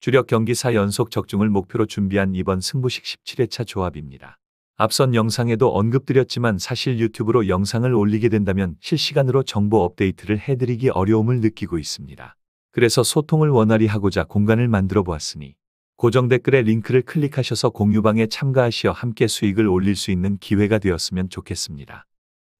주력 경기 4연속 적중을 목표로 준비한 이번 승부식 17회차 조합입니다. 앞선 영상에도 언급드렸지만 사실 유튜브로 영상을 올리게 된다면 실시간으로 정보 업데이트를 해드리기 어려움을 느끼고 있습니다. 그래서 소통을 원활히 하고자 공간을 만들어 보았으니 고정 댓글에 링크를 클릭하셔서 공유방에 참가하시어 함께 수익을 올릴 수 있는 기회가 되었으면 좋겠습니다.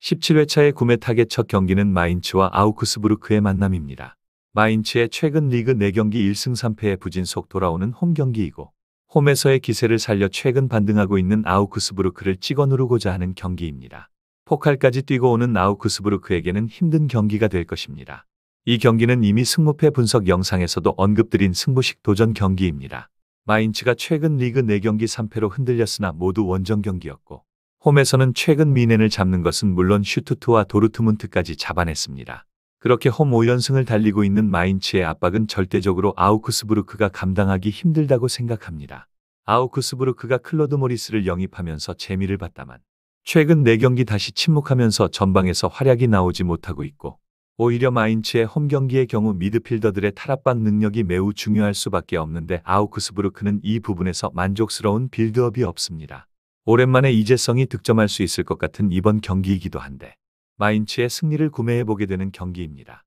17회차의 구매 타겟 첫 경기는 마인츠와 아우크스부르크의 만남입니다. 마인츠의 최근 리그 4경기 1승 3패의 부진속 돌아오는 홈 경기이고 홈에서의 기세를 살려 최근 반등하고 있는 아우크스부르크를 찍어 누르고자 하는 경기입니다. 포칼까지 뛰고 오는 아우크스부르크에게는 힘든 경기가 될 것입니다. 이 경기는 이미 승무패 분석 영상에서도 언급드린 승부식 도전 경기입니다. 마인츠가 최근 리그 4경기 3패로 흔들렸으나 모두 원정 경기였고 홈에서는 최근 미넨을 잡는 것은 물론 슈투트와 도르트문트까지 잡아냈습니다. 그렇게 홈 5연승을 달리고 있는 마인츠의 압박은 절대적으로 아우크스부르크가 감당하기 힘들다고 생각합니다. 아우크스부르크가 클로드 모리스를 영입하면서 재미를 봤다만 최근 4경기 다시 침묵하면서 전방에서 활약이 나오지 못하고 있고 오히려 마인츠의 홈 경기의 경우 미드필더들의 탈압박 능력이 매우 중요할 수밖에 없는데 아우크스부르크는 이 부분에서 만족스러운 빌드업이 없습니다. 오랜만에 이재성이 득점할 수 있을 것 같은 이번 경기이기도 한데 마인츠의 승리를 구매해보게 되는 경기입니다.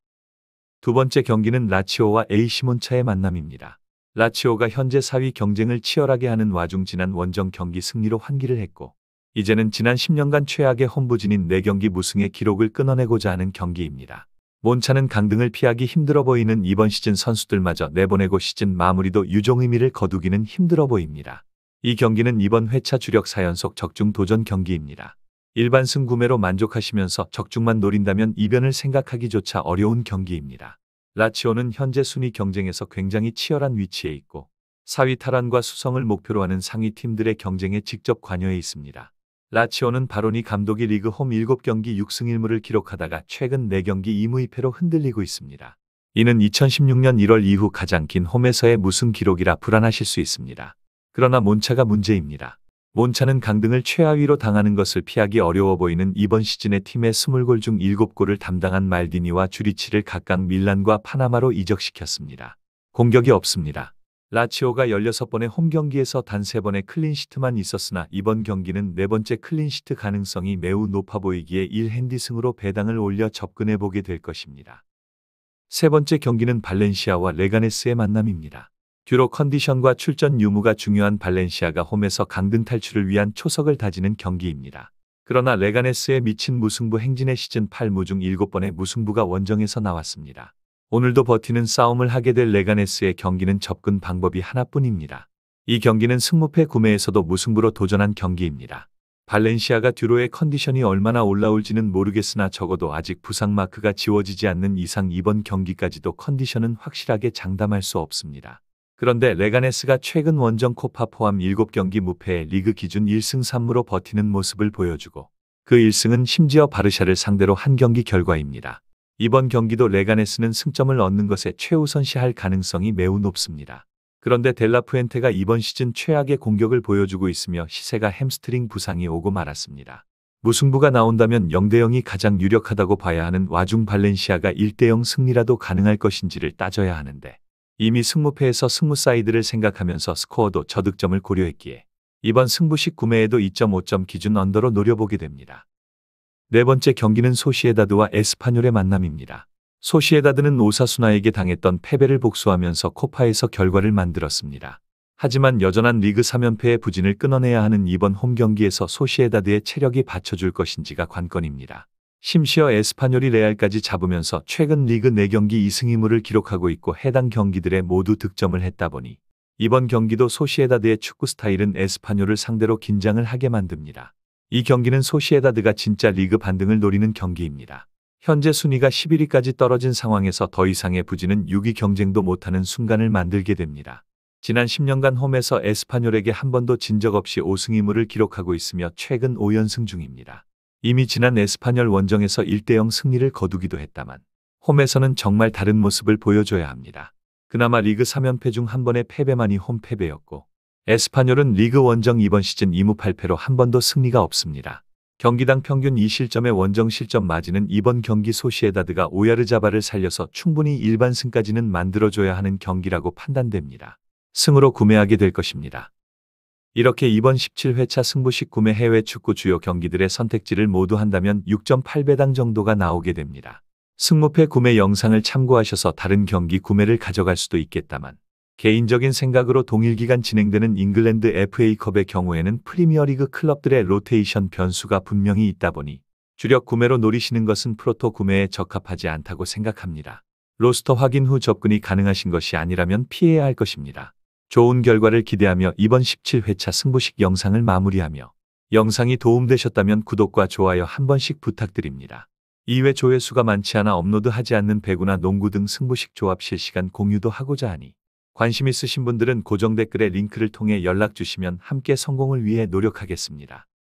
두 번째 경기는 라치오와 AC 몬차의 만남입니다. 라치오가 현재 4위 경쟁을 치열하게 하는 와중 지난 원정 경기 승리로 환기를 했고 이제는 지난 10년간 최악의 홈부진인 4경기 무승의 기록을 끊어내고자 하는 경기입니다. 몬차는 강등을 피하기 힘들어 보이는 이번 시즌 선수들마저 내보내고 시즌 마무리도 유종 의미를 거두기는 힘들어 보입니다. 이 경기는 이번 회차 주력 4연속 적중 도전 경기입니다. 일반승 구매로 만족하시면서 적중만 노린다면 이변을 생각하기조차 어려운 경기입니다. 라치오는 현재 순위 경쟁에서 굉장히 치열한 위치에 있고 4위 탈환과 수성을 목표로 하는 상위 팀들의 경쟁에 직접 관여해 있습니다. 라치오는 바로니 감독이 리그 홈 7경기 6승 1무를 기록하다가 최근 4경기 2무 2패로 흔들리고 있습니다. 이는 2016년 1월 이후 가장 긴 홈에서의 무승 기록이라 불안하실 수 있습니다. 그러나 몬차가 문제입니다. 몬차는 강등을 최하위로 당하는 것을 피하기 어려워 보이는 이번 시즌의 팀의 20골 중 7골을 담당한 말디니와 주리치를 각각 밀란과 파나마로 이적시켰습니다. 공격이 없습니다. 라치오가 16번의 홈 경기에서 단 3번의 클린시트만 있었으나 이번 경기는 4번째 클린시트 가능성이 매우 높아 보이기에 1핸디승으로 배당을 올려 접근해 보게 될 것입니다. 세 번째 경기는 발렌시아와 레가네스의 만남입니다. 듀로 컨디션과 출전 유무가 중요한 발렌시아가 홈에서 강등 탈출을 위한 초석을 다지는 경기입니다. 그러나 레가네스의 미친 무승부 행진의 시즌 8무 중 7번의 무승부가 원정에서 나왔습니다. 오늘도 버티는 싸움을 하게 될 레가네스의 경기는 접근 방법이 하나뿐입니다. 이 경기는 승무패 구매에서도 무승부로 도전한 경기입니다. 발렌시아가 듀로의 컨디션이 얼마나 올라올지는 모르겠으나 적어도 아직 부상 마크가 지워지지 않는 이상 이번 경기까지도 컨디션은 확실하게 장담할 수 없습니다. 그런데 레가네스가 최근 원정 코파 포함 7경기 무패에 리그 기준 1승 3무로 버티는 모습을 보여주고 그 1승은 심지어 바르샤를 상대로 한 경기 결과입니다. 이번 경기도 레가네스는 승점을 얻는 것에 최우선시할 가능성이 매우 높습니다. 그런데 델라푸엔테가 이번 시즌 최악의 공격을 보여주고 있으며 시세가 햄스트링 부상이 오고 말았습니다. 무승부가 나온다면 0대0이 가장 유력하다고 봐야 하는 와중 발렌시아가 1대0 승리라도 가능할 것인지를 따져야 하는데 이미 승무패에서 승무 사이드를 생각하면서 스코어도 저득점을 고려했기에 이번 승부식 구매에도 2.5점 기준 언더로 노려보게 됩니다. 네 번째 경기는 소시에다드와 에스파뇰의 만남입니다. 소시에다드는 오사수나에게 당했던 패배를 복수하면서 코파에서 결과를 만들었습니다. 하지만 여전한 리그 3연패의 부진을 끊어내야 하는 이번 홈 경기에서 소시에다드의 체력이 받쳐줄 것인지가 관건입니다. 심지어 에스파뇰이 레알까지 잡으면서 최근 리그 4경기 2승 2무를 기록하고 있고 해당 경기들에 모두 득점을 했다 보니 이번 경기도 소시에다드의 축구 스타일은 에스파뇰을 상대로 긴장을 하게 만듭니다. 이 경기는 소시에다드가 진짜 리그 반등을 노리는 경기입니다. 현재 순위가 11위까지 떨어진 상황에서 더 이상의 부진은 6위 경쟁도 못하는 순간을 만들게 됩니다. 지난 10년간 홈에서 에스파뇰에게 한 번도 진 적 없이 5승 2무를 기록하고 있으며 최근 5연승 중입니다. 이미 지난 에스파뇰 원정에서 1대0 승리를 거두기도 했다만 홈에서는 정말 다른 모습을 보여줘야 합니다. 그나마 리그 3연패 중 한 번의 패배만이 홈 패배였고 에스파뇰은 리그 원정 이번 시즌 2무 8패로 한 번도 승리가 없습니다. 경기당 평균 2실점의 원정 실점 마진은 이번 경기 소시에다드가 오야르자발을 살려서 충분히 일반승까지는 만들어줘야 하는 경기라고 판단됩니다. 승으로 구매하게 될 것입니다. 이렇게 이번 17회차 승부식 구매 해외 축구 주요 경기들의 선택지를 모두 한다면 6.8배당 정도가 나오게 됩니다. 승무패 구매 영상을 참고하셔서 다른 경기 구매를 가져갈 수도 있겠다만 개인적인 생각으로 동일 기간 진행되는 잉글랜드 FA컵의 경우에는 프리미어리그 클럽들의 로테이션 변수가 분명히 있다 보니 주력 구매로 노리시는 것은 프로토 구매에 적합하지 않다고 생각합니다. 로스터 확인 후 접근이 가능하신 것이 아니라면 피해야 할 것입니다. 좋은 결과를 기대하며 이번 17회차 승부식 영상을 마무리하며 영상이 도움되셨다면 구독과 좋아요 한 번씩 부탁드립니다. 이외 조회수가 많지 않아 업로드하지 않는 배구나 농구 등 승부식 조합 실시간 공유도 하고자 하니 관심 있으신 분들은 고정 댓글의 링크를 통해 연락 주시면 함께 성공을 위해 노력하겠습니다.